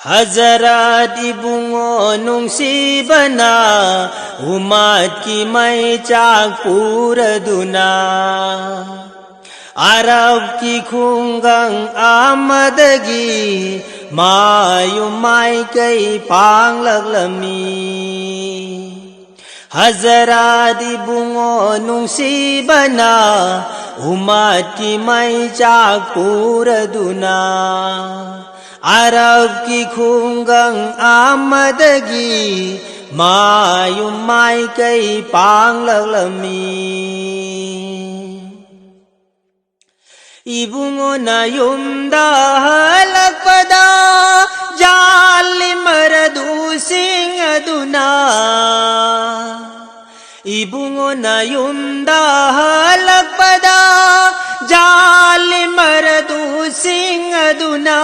Hazrat ibungo nungsibana umat ki mai chak puraduna Arab ki khungang amadagi mayumai kai panglaglami Hazrat ibungo nungsibana umat ki mai chak puraduna Arab ki khungang amadagi mayumai kai panglaglami Ibungo na yumda halakpada jali maradu sing aduna Ibungo na yumda halakpada jali maradu sing aduna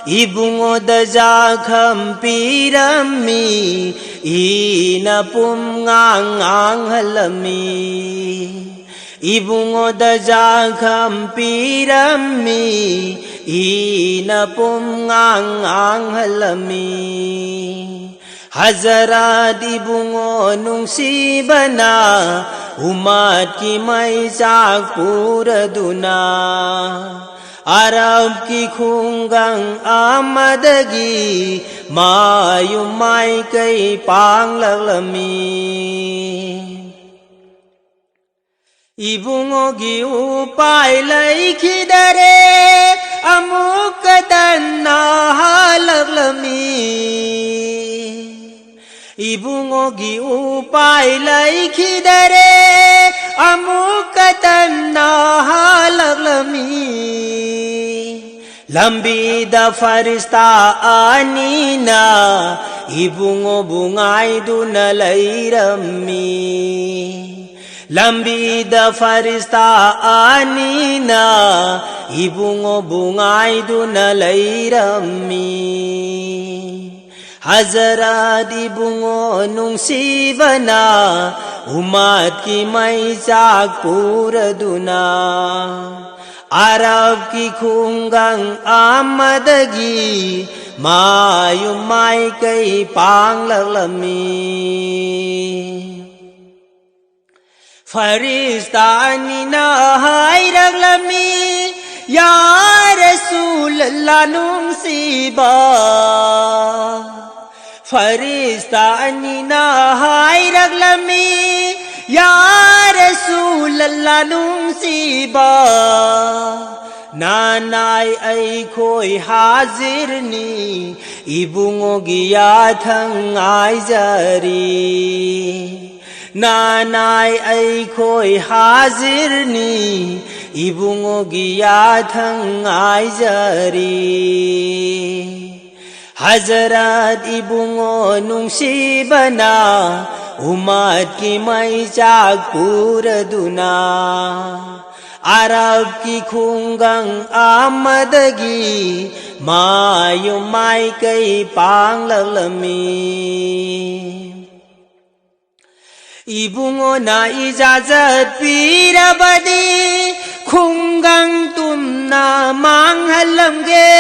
Ibungo da jakham pirami inapum ngang halami Ibungo da jakham pirami inapum ngang halami Hazrat ibungo nungsibana umat ki mai chak puraduna Arab ki khungang amadagi mayumai kai panglaglami Ibungo gi upai laikidare amukadanna halaglami Ibungo gi upai laikidare amukadanna halaglami Lambi da farista anina Ibungo bungai duna lairami Lambi da farista anina Ibungo bungai duna lairami Hazrat ibungo nungsibana umat ki mai chak puraduna Arab ki khungang amadagi mayumai kai panglaglami Farista anina hairaglami Ya Rasulullah nungsiba Farista anina hairaglami Ya Rasulullah nungsiba Nanay ay ko'y hazir ni Ibungo giyathang ay jari Nanay ay ko'y hazir ni Ibungo giyathang ay jari Hazrat ibungo nungsibana umat ki mai chak puraduna Arab ki khungang amadagi mayumai kai panglaglami Ibungo na ijazat pirabadi khungang tum na manghalamge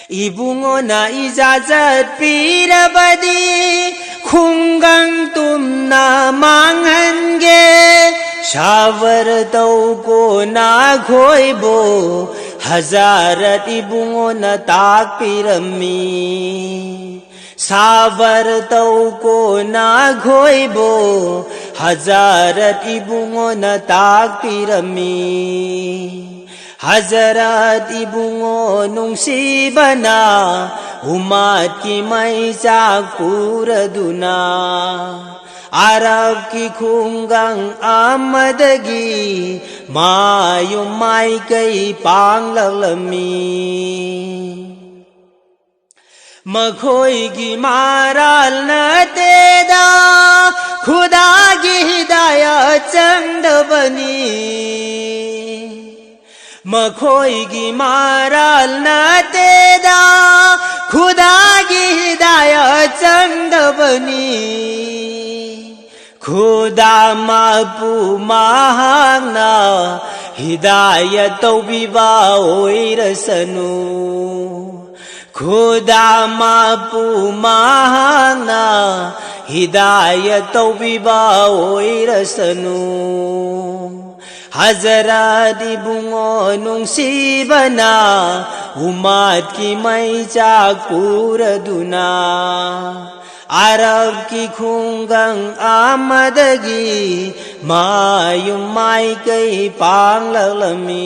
Ibungo na ijazat pirabadi khungang tum na manghange Shawar tau ko na khoibo Hazarat ibungo na tak pirami Sabar tau ko na khoibo Hazarat ibungo na tak pirami Hazrat ibungo nungsibana umat ki mai chak puraduna Arab ki khungang amadagi mayumai kai panglaglami Makhoi gi maral na teda Khuda gi hidayat changdabani Makhoi gi maral na teda Khuda gi hidayat changdabani Khuda mapu mahang na hidayat tawbiba oirasanu Khuda mapu mahana hidayat tawbiba oirasanu Hazrat ibungo nungsibana umat ki mai chak puraduna Arab ki khungang amadagi mayum mai kai panglalami